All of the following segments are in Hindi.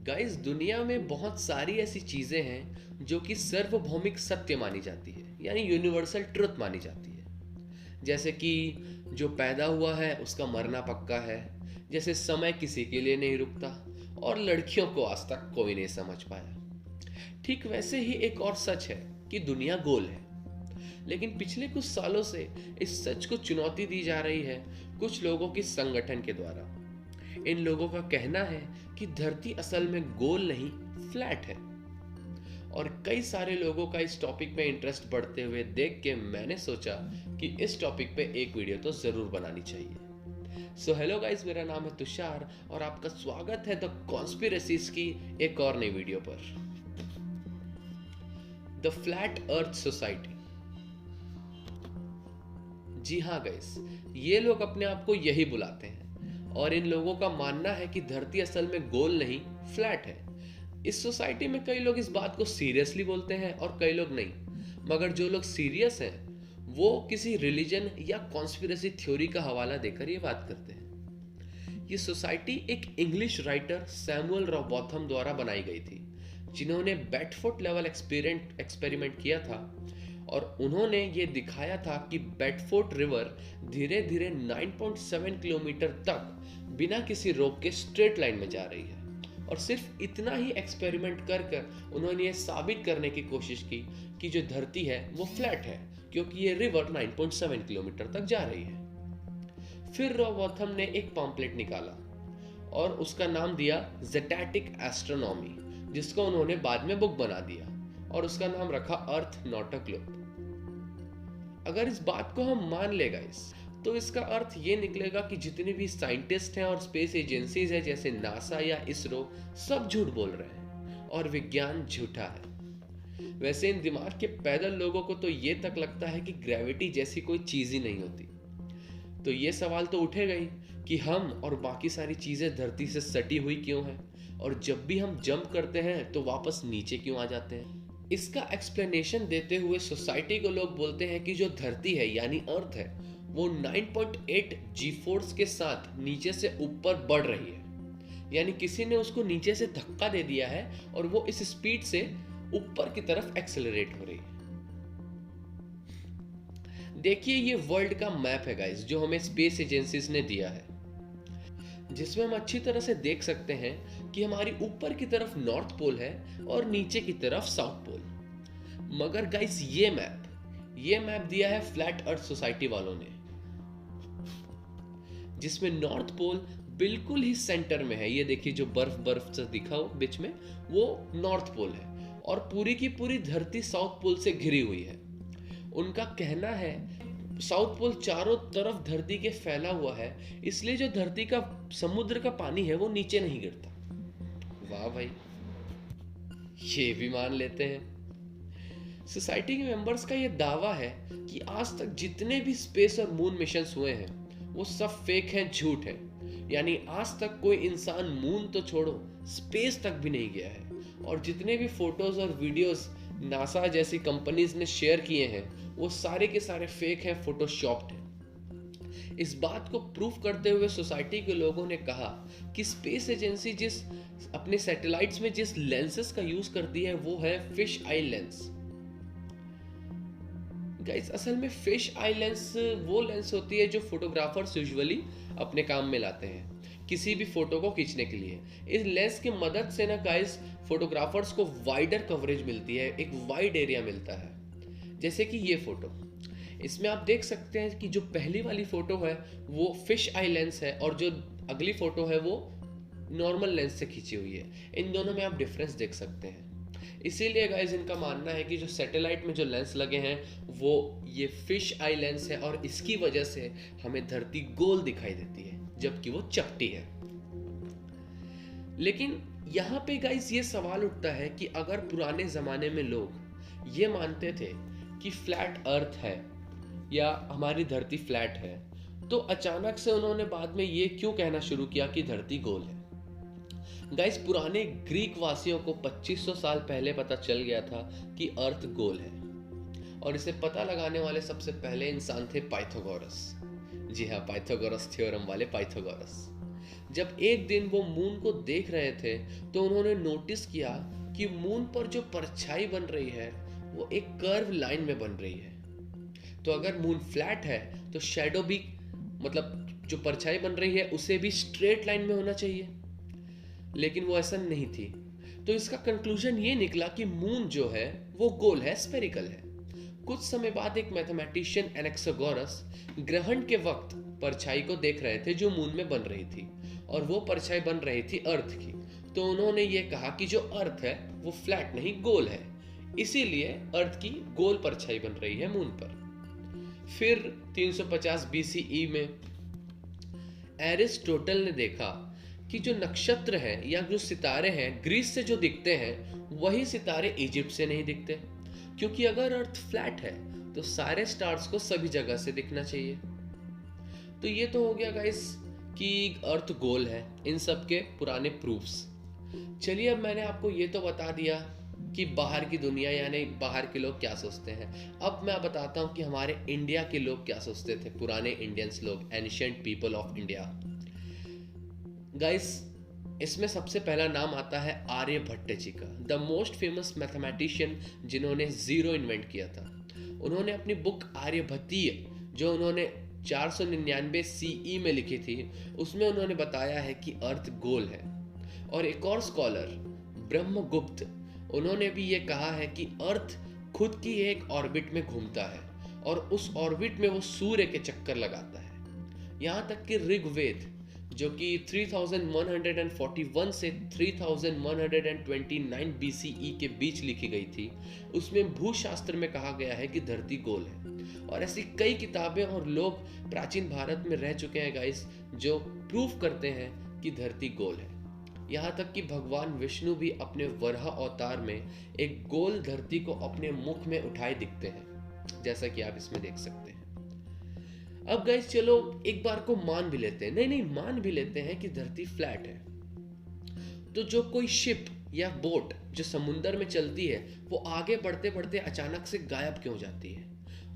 गाइस, दुनिया में बहुत सारी ऐसी चीजें हैं जो कि सार्वभौमिक सत्य मानी जाती है, यानी यूनिवर्सल ट्रुथ मानी जाती है। जैसे कि जो पैदा हुआ है उसका मरना पक्का है। जैसे समय किसी के लिए नहीं रुकता। और लड़कियों को आज तक कोई नहीं समझ पाया। ठीक वैसे ही एक और सच है कि दुनिया गोल है। लेकिन पिछले कुछ सालों से इस सच को चुनौती दी जा रही है कुछ लोगों की संगठन के द्वारा। इन लोगों का कहना है कि धरती असल में गोल नहीं, फ्लैट है। और कई सारे लोगों का इस टॉपिक में इंटरेस्ट बढ़ते हुए देख के मैंने सोचा कि इस टॉपिक पे एक वीडियो तो जरूर बनानी चाहिए। सो हेलो गाइस, मेरा नाम है तुषार और आपका स्वागत है द कॉन्स्पिरेसीज की एक और नई वीडियो पर। The flat earth society. जी हाँ गाइस, ये लोग अपने आप को यही बुलाते हैं और इन लोगों का मानना है कि धरती असल में गोल नहीं, फ्लैट है। इस सोसाइटी में कई लोग इस बात को सीरियसली बोलते हैं और कई लोग नहीं। मगर जो लोग सीरियस हैं वो किसी रिलीजन या कॉन्स्पिरेसी थ्योरी का हवाला देकर ये बात करते हैं। ये सोसाइटी एक इंग्लिश राइटर सैमुअल रॉबॉथम द्वारा बनाई गई थी, जिन्होंने बेडफोर्ड लेवल एक्सपेरिमेंट किया था। और उन्होंने ये दिखाया था कि बेडफोर्ड रिवर धीरे धीरे 9.7 किलोमीटर तक बिना किसी रोक के स्ट्रेट लाइन में जा रही है। और सिर्फ इतना ही एक्सपेरिमेंट कर कर उन्होंने ये साबित करने की कोशिश की कि जो धरती है वो फ्लैट है, क्योंकि ये रिवर 9.7 किलोमीटर तक जा रही है। फिर रॉबॉथम ने एक पम्पलेट निकाला और उसका नाम दिया ज़ेटैटिक एस्ट्रोनॉमी, जिसको उन्होंने बाद में बुक बना दिया और उसका नाम रखा अर्थ नॉट अ ग्लोब। अगर इस बात को हम मान ले गाइस, तो इसका अर्थ ये निकलेगा कि जितने भी साइंटिस्ट हैं और स्पेस एजेंसीज हैं जैसे नासा या इसरो, सब झूठ बोल रहे हैं और विज्ञान झूठा है। वैसे इन दिमाग के पैदल लोगों को तो ये तक लगता है कि ग्रेविटी जैसी कोई चीज ही नहीं होती। तो ये सवाल तो उठेगा ही कि हम और बाकी सारी चीजें धरती से सटी हुई क्यों हैं, और जब भी हम जंप करते हैं तो वापस नीचे क्यों आ जाते हैं। इसका एक्सप्लेनेशन देते हुए सोसाइटी को लोग बोलते हैं कि जो धरती है यानी अर्थ है वो 9.8 जी फोर्स के साथ नीचे से ऊपर बढ़ रही है। यानी किसी ने उसको नीचे से धक्का दे दिया है और वो इस स्पीड से ऊपर की तरफ एक्सेलरेट हो रही है। देखिए, ये वर्ल्ड का मैप है गाइस, जो हमें स्पेस एजेंसीज ने दिया है, जिसमें हम अच्छी तरह से देख सकते हैं कि हमारी ऊपर की तरफ नॉर्थ पोल है और नीचे की तरफ साउथ पोल। मगर गाइस, ये मैप दिया है फ्लैट अर्थ सोसाइटी वालों ने, जिसमें नॉर्थ पोल बिल्कुल ही सेंटर में है। ये देखिए, जो बर्फ से दिखा हो बीच में, वो नॉर्थ पोल है और पूरी की पूरी धरती साउथ पोल से घिरी हुई है। उनका कहना है साउथ पोल चारों तरफ धरती के फैला हुआ है, इसलिए जो धरती का समुद्र का पानी है वो नीचे नहीं गिरता। वाह भाई, ये भी मान लेते हैं। सोसाइटी के मेंबर्स का ये दावा है कि आज तक जितने भी स्पेस और मून मिशंस हुए हैं वो सब फेक हैं, झूठ है। यानी आज तक कोई इंसान मून तो छोड़ो, स्पेस तक भी नहीं गया है। और जितने भी फोटोज और वीडियोस नासा जैसी कंपनीज ने शेयर किए हैं वो सारे के सारे फेक हैं, फोटोशॉप्ड हैं। इस बात को प्रूफ करते हुए सोसाइटी के लोगों ने कहा कि स्पेस एजेंसी जिस अपने सैटेलाइट्स में जिस लेंसेस का यूज करती है वो है फिश आई लेंस। गाइस, असल में फिश आई लेंस वो लेंस होती है जो फोटोग्राफर्स यूजुअली अपने काम में लाते हैं किसी भी फोटो को खींचने के लिए। इस लेंस की मदद से ना गाइस, फोटोग्राफर्स को वाइडर कवरेज मिलती है, एक वाइड एरिया मिलता है। जैसे कि ये फोटो, इसमें आप देख सकते हैं कि जो पहली वाली फोटो है वो फिश आई लेंस है और जो अगली फोटो है वो नॉर्मल लेंस से खींची हुई है। इन दोनों में आप डिफरेंस देख सकते हैं। इसीलिए गाइस, इनका मानना है कि जो सैटेलाइट में जो लेंस लगे हैं वो ये फिश आई लेंस है और इसकी वजह से हमें धरती गोल दिखाई देती है जबकि वो चपटी है। लेकिन यहाँ पे गाइस ये सवाल उठता है कि अगर पुराने जमाने में लोग ये मानते थे कि फ्लैट अर्थ है या हमारी धरती फ्लैट है, तो अचानक से उन्होंने बाद में ये क्यों कहना शुरू किया कि धरती गोल है। गाइस, पुराने ग्रीक वासियों को 2500 साल पहले पता चल गया था कि अर्थ गोल है और इसे पता लगाने वाले सबसे पहले इंसान थे पाइथागोरस। जी हाँ, पाइथागोरस थ्योरम वाले पाइथागोरस, जब एक दिन वो मून को देख रहे थे तो उन्होंने नोटिस किया कि मून पर जो परछाई बन रही है वो एक कर्व लाइन में बन रही है। तो अगर मून फ्लैट है तो शैडो भी, मतलब जो परछाई बन रही है उसे भी स्ट्रेट लाइन में होना चाहिए, लेकिन वो ऐसा नहीं थी। तो इसका कंक्लूजन ये निकला कि मून जो है वो गोल है, स्फेरिकल है। कुछ समय बाद एक मैथमेटिशियन एनाक्सागोरस ग्रहण के वक्त परछाई को देख रहे थे जो मून में बन रही थी, और वो परछाई बन रही थी अर्थ की। तो उन्होंने ये कहा कि जो अर्थ है वो फ्लैट नहीं गोल है, इसीलिए अर्थ की गोल परछाई बन रही है मून पर। फिर 350 बीसीई में एरिस्टोटल ने देखा कि जो नक्षत्र हैं या जो सितारे हैं ग्रीस से जो दिखते हैं वही सितारे इजिप्ट से नहीं दिखते, क्योंकि अगर अर्थ फ्लैट है तो सारे स्टार्स को सभी जगह से दिखना चाहिए। तो ये तो हो गया गाइस कि अर्थ गोल है, इन सब के पुराने प्रूफ्स। चलिए अब मैंने आपको ये तो बता दिया कि बाहर की दुनिया यानी बाहर के लोग क्या सोचते हैं। अब मैं बताता हूँ कि हमारे इंडिया के लोग क्या सोचते थे, पुराने इंडियंस लोग, ancient people of India. Guys इसमें सबसे पहला नाम आता है आर्यभट्ट जी का, द मोस्ट फेमस मैथमेटिशियन जिन्होंने जीरो इन्वेंट किया था। उन्होंने अपनी बुक आर्यभट्टीय जो उन्होंने 499 सीई में लिखी थी उसमें उन्होंने बताया है कि अर्थ गोल है। और एक और स्कॉलर ब्रह्मगुप्त, उन्होंने भी ये कहा है कि अर्थ खुद की एक ऑर्बिट में घूमता है और उस ऑर्बिट में वो सूर्य के चक्कर लगाता है। यहाँ तक कि ऋग्वेद जो कि 3141 से 3129 बीसीई के बीच लिखी गई थी, उसमें भूशास्त्र में कहा गया है कि धरती गोल है। और ऐसी कई किताबें और लोग प्राचीन भारत में रह चुके हैं गाइस जो प्रूफ करते हैं कि धरती गोल है। यहाँ तक कि भगवान विष्णु भी अपने वराह अवतार में एक गोल धरती को अपने मुख में उठाए दिखते हैं, जैसा कि आप इसमें देख सकते हैं। अब गाइस चलो एक बार को मान भी लेते हैं, नहीं मान भी लेते हैं कि धरती फ्लैट है। तो जो कोई शिप या बोट जो समुंदर में चलती है वो आगे बढ़ते बढ़ते अचानक से गायब क्यों जाती है,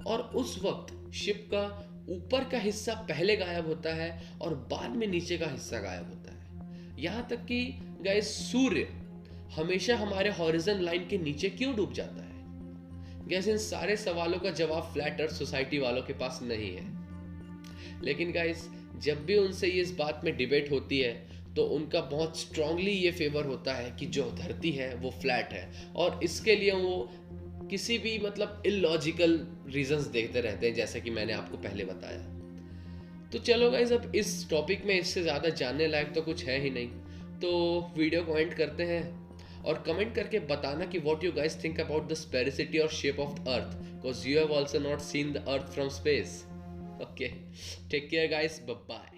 और उस वक्त शिप का ऊपर का हिस्सा पहले गायब होता है और बाद में नीचे का हिस्सा गायब होता है। यहाँ तक कि गाइस सूर्य हमेशा हमारे हॉरिजन लाइन के नीचे क्यों डूब जाता है। गाइस इन सारे सवालों का जवाब फ्लैट अर्थ सोसाइटी वालों के पास नहीं है। लेकिन गाइस जब भी उनसे इस बात में डिबेट होती है तो उनका बहुत स्ट्रांगली ये फेवर होता है कि जो धरती है वो फ्लैट है, और इसके लिए वो किसी भी मतलब इलॉजिकल रीजंस देखते रहते हैं, जैसे कि मैंने आपको पहले बताया। तो चलो गाइस अब इस टॉपिक में इससे ज़्यादा जानने लायक तो कुछ है ही नहीं, तो वीडियो को एंड करते हैं और कमेंट करके बताना कि what you guys think about the sphericity और shape of the earth, because you have also not seen the earth from space. Okay, take care guys, bye bye.